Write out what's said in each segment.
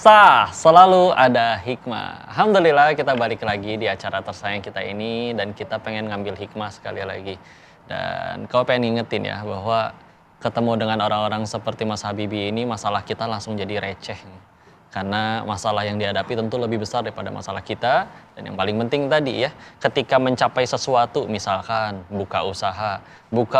Kisah selalu ada hikmah. Alhamdulillah kita balik lagi di acara tersayang kita ini dan kita pengen ngambil hikmah sekali lagi. Dan kau pengen ngingetin ya bahwa ketemu dengan orang-orang seperti Mas Habibie ini masalah kita langsung jadi receh. Karena masalah yang dihadapi tentu lebih besar daripada masalah kita. Dan yang paling penting tadi ya, ketika mencapai sesuatu misalkan buka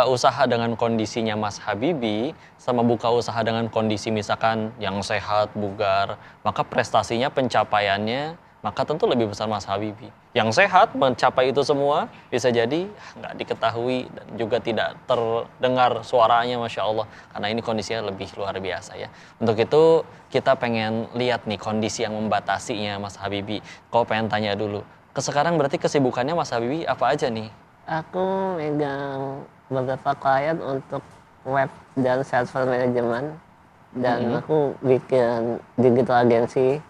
usaha dengan kondisinya Mas Habibie sama buka usaha dengan kondisi misalkan yang sehat, bugar, maka prestasinya, pencapaiannya maka tentu lebih besar Mas Habibie. Yang sehat mencapai itu semua bisa jadi nggak diketahui dan juga tidak terdengar suaranya, Masya Allah, karena ini kondisinya lebih luar biasa ya. Untuk itu kita pengen lihat nih kondisi yang membatasinya Mas Habibie. Kau pengen tanya dulu, sekarang berarti kesibukannya Mas Habibie apa aja nih? Aku megang beberapa klien untuk web dan server manajemen dan aku bikin digital agency,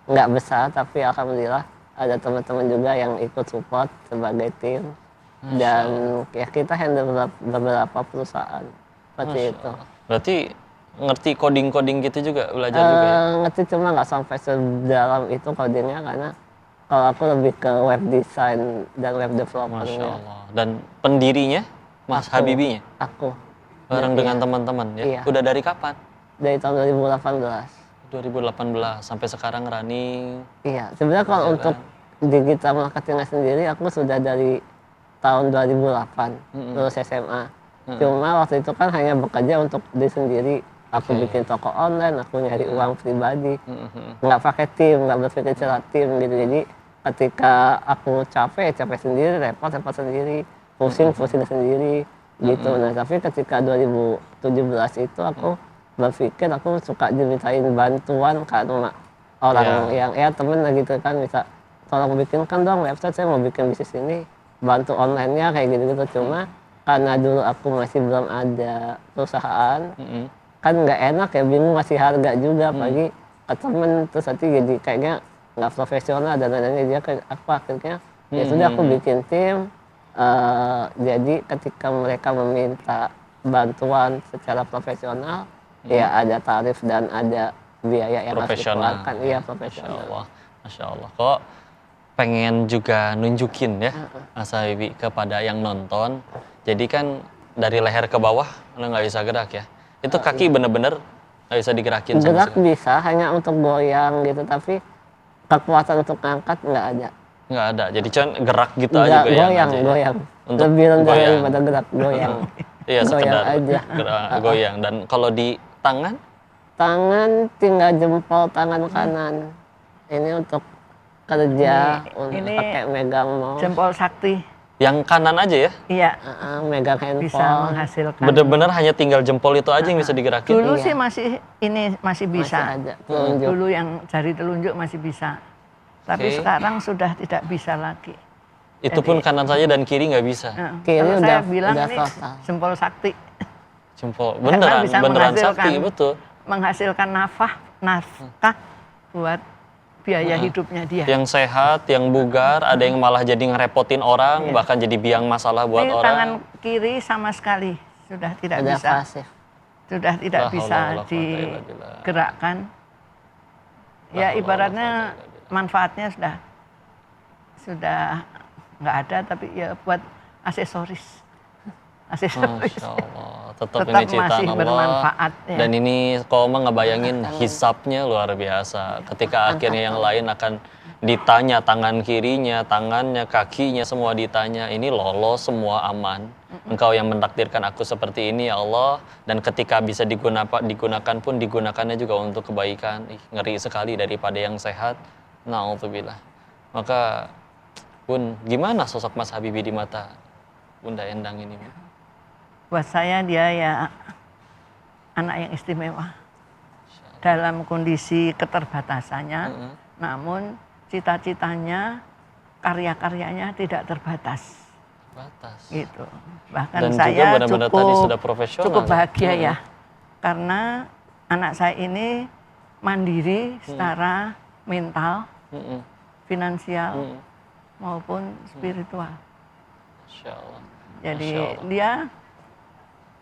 nggak besar tapi alhamdulillah ada teman-teman juga yang ikut support sebagai tim dan ya kita handle beberapa perusahaan seperti itu. Berarti ngerti coding-coding gitu juga, belajar juga ya? Ngerti cuma nggak sampai sedalam itu codingnya karena kalau aku lebih ke web design dan web Masya developernya. Allah. Dan pendirinya Mas Habibie-nya? Aku. Bareng Iya. dengan teman-teman ya? Iya. Udah dari kapan? Dari tahun 2018. 2018 sampai sekarang running. Iya, sebenarnya kalau untuk digital marketingnya sendiri aku sudah dari tahun 2008 lulus SMA. Cuma waktu itu kan hanya bekerja untuk diri sendiri. Aku bikin toko online, aku nyari uang pribadi. Nggak pakai tim, nggak berpikir secara tim gitu. Jadi ketika aku capek sendiri, repot sendiri, pusing sendiri gitu. Nah tapi ketika 2017 itu aku berpikir aku suka dimintain bantuan karena orang yang ya temen lah gitu kan bisa tolong bikinkan dong website, saya mau bikin bisnis ini, bantu online-nya kayak gitu-gitu. Cuma karena dulu aku masih belum ada perusahaan, kan nggak enak ya, bingung ngasih harga juga pagi ke temen, terus nanti jadi kayaknya nggak profesional dan lain-lainnya. Dia kayak apa akhirnya ya sudah aku bikin tim. Jadi ketika mereka meminta bantuan secara profesional, ya ada tarif dan ada biaya yang harus dikeluarkan. Iya, profesional. Masya Allah. Masya Allah. Kok pengen juga nunjukin ya Mas Habibie kepada yang nonton. Jadi kan dari leher ke bawah nggak bisa gerak ya. Itu kaki bener-bener nggak bisa digerakin sama Gerak sekali. bisa, hanya untuk goyang gitu, tapi kekuatan untuk ngangkat nggak ada. Nggak ada. Jadi cuman gerak gitu aja, Nggak, goyang aja. goyang. Untuk Lebih rendah goyang. daripada gerak, goyang. Iya, Goyang sekedar aja. goyang. Dan kalau di tangan? Tangan tinggal jempol tangan kanan. Ini untuk kerja, untuk ini pakai megang mouse. Jempol sakti. Yang kanan aja ya? Iya, Megang handphone. bisa menghasilkan. Bener-bener hanya tinggal jempol itu aja yang bisa digerakin? Dulu Iya. sih masih bisa. Masih ada telunjuk. Dulu yang jari telunjuk masih bisa. Tapi Oke. sekarang sudah tidak bisa lagi. Itu pun kanan saja dan kiri nggak bisa? Kiri Kalau udah- saya bilang udah ini total. jempol sakti. Jempol. Karena bisa Beneran menghasilkan- sakti, betul. Menghasilkan nafkah buat biaya hidupnya dia. Yang sehat, yang bugar, ada yang malah jadi ngerepotin orang, bahkan jadi biang masalah buat Ini orang. tangan kiri sama sekali sudah tidak Udah bisa. pasif. Sudah tidak La bisa haula wala quwata illa billah. digerakkan. Ya ibaratnya manfaatnya sudah nggak ada, tapi ya buat aksesoris. Masya Allah, tetap Tetap ini ciptaan masih Allah. bermanfaat, ya. Dan ini kalau mah ngebayangin hisapnya luar biasa. Ketika akhirnya yang lain akan ditanya tangan kirinya, tangannya, kakinya, semua ditanya. Ini lolos, semua aman. Engkau yang mentakdirkan aku seperti ini ya Allah. Dan ketika bisa digunakan pun digunakannya juga untuk kebaikan. Ngeri sekali daripada yang sehat. Na'udzubillah. Maka Bun, gimana sosok Mas Habibie di mata Bunda Endang ini? Buat saya dia ya anak yang istimewa dalam kondisi keterbatasannya, namun cita-citanya, karya-karyanya tidak terbatas. Gitu. Bahkan Dan saya juga benar-benar tadi sudah profesional. cukup bahagia ya, karena anak saya ini mandiri secara mental, finansial maupun spiritual. Masya Allah. Jadi Masya Allah. dia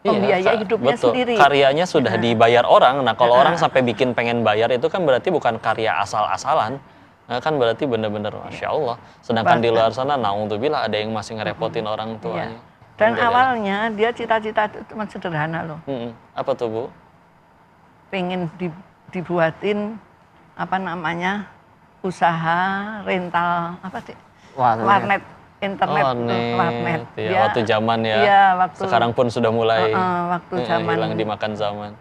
pembiaya hidupnya betul. sendiri. Karyanya sudah dibayar orang. Nah, kalau orang Heeh. sampai bikin pengen bayar itu kan berarti bukan karya asal-asalan. Nah, kan berarti bener-bener Masya Allah. Sedangkan di luar sana, naudzubillah, ada yang masih ngerepotin orang Iya. tuanya. Dan Alhamdulillah. awalnya dia cita-cita itu cuma sederhana loh. Apa tuh, Bu? Pengen dibuatin apa namanya usaha rental apa sih? Warnet internet tuh, warnet. Iya, waktu zaman ya. Iya, waktu Sekarang pun sudah mulai waktu zaman hilang dimakan zaman.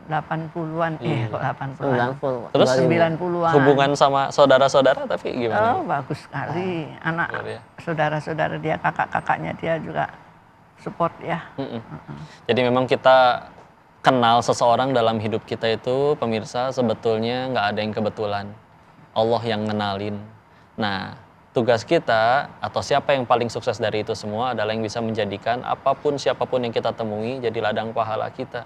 80-an, kok 80-an. 90. Terus 90-an. hubungan sama saudara-saudara tapi gimana? Oh, bagus sekali. Anak Luar ya. saudara-saudara dia, kakak-kakaknya dia juga support ya. Jadi memang kita kenal seseorang dalam hidup kita itu, pemirsa, sebetulnya nggak ada yang kebetulan. Allah yang ngenalin. Nah, tugas kita atau siapa yang paling sukses dari itu semua adalah yang bisa menjadikan apapun siapapun yang kita temui jadi ladang pahala kita.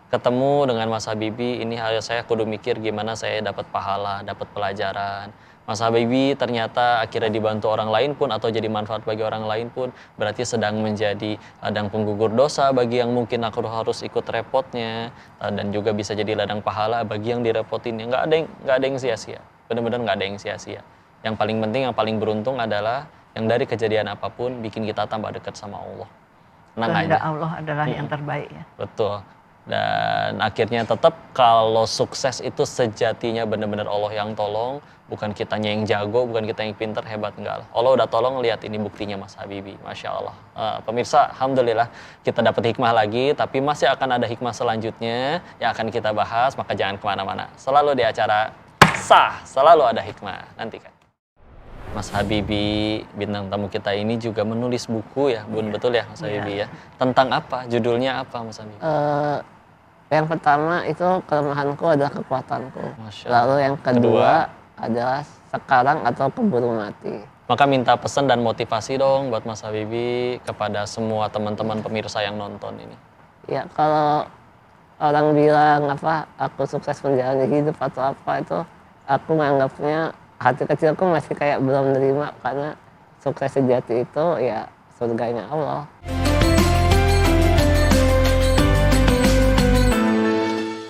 Ketemu dengan Mas Habibie, ini harus saya kudu mikir gimana saya dapat pahala, dapat pelajaran. Mas Habibie ternyata akhirnya dibantu orang lain pun atau jadi manfaat bagi orang lain pun berarti sedang menjadi ladang penggugur dosa bagi yang mungkin aku harus ikut repotnya, dan juga bisa jadi ladang pahala bagi yang direpotinnya. Nggak ada yang sia-sia, benar-benar nggak ada yang sia-sia. Yang paling penting, yang paling beruntung adalah yang dari kejadian apapun bikin kita tambah dekat sama Allah. Tenang aja. Kehendak Allah adalah yang terbaik ya. Betul. Dan akhirnya tetap kalau sukses itu sejatinya benar-benar Allah yang tolong, bukan kitanya yang jago, bukan kita yang pinter, hebat, enggak lah. Allah udah tolong, lihat ini buktinya Mas Habibie, Masya Allah. Pemirsa, Alhamdulillah kita dapat hikmah lagi, tapi masih akan ada hikmah selanjutnya yang akan kita bahas, maka jangan kemana-mana. Selalu di acara Sah, selalu ada hikmah, nantikan. Mas Habibie, bintang tamu kita ini juga menulis buku ya, Bun, betul ya Mas Habibie ya? Tentang apa? Judulnya apa Mas Habibie? Yang pertama itu kelemahanku adalah kekuatanku. Masya Lalu yang kedua adalah sekarang atau keburu mati. Maka minta pesan dan motivasi dong buat Mas Habibie kepada semua teman-teman pemirsa yang nonton ini. Ya kalau orang bilang apa aku sukses menjalani hidup atau apa itu, aku menganggapnya hati kecilku masih kayak belum nerima karena sukses sejati itu ya surganya Allah.